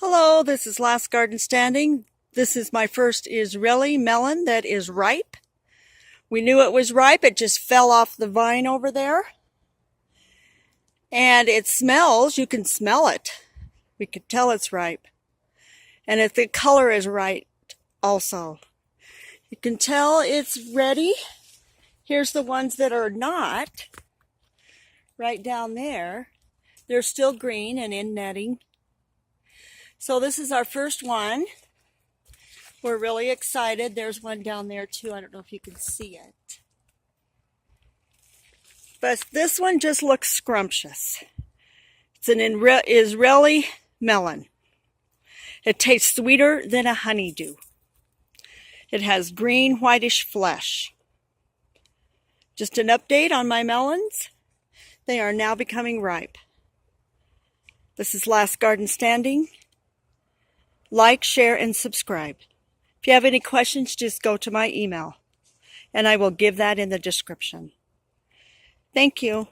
Hello, this is Last Garden Standing. This is my first Isreali melon that is ripe. We knew it was ripe, it just fell off the vine over there. And it smells, you can smell it. We could tell it's ripe. And if the color is right also. You can tell it's ready. Here's the ones that are not. Right down there. They're still green and in netting. So this is our first one. We're really excited. There's one down there too. I don't know if you can see it. But this one just looks scrumptious. It's an Isreali melon. It tastes sweeter than a honeydew. It has green, whitish flesh. Just an update on my melons. They are now becoming ripe. This is Last Garden Standing. Like, share, and subscribe. If you have any questions, just go to my email, and I will give that in the description. Thank you.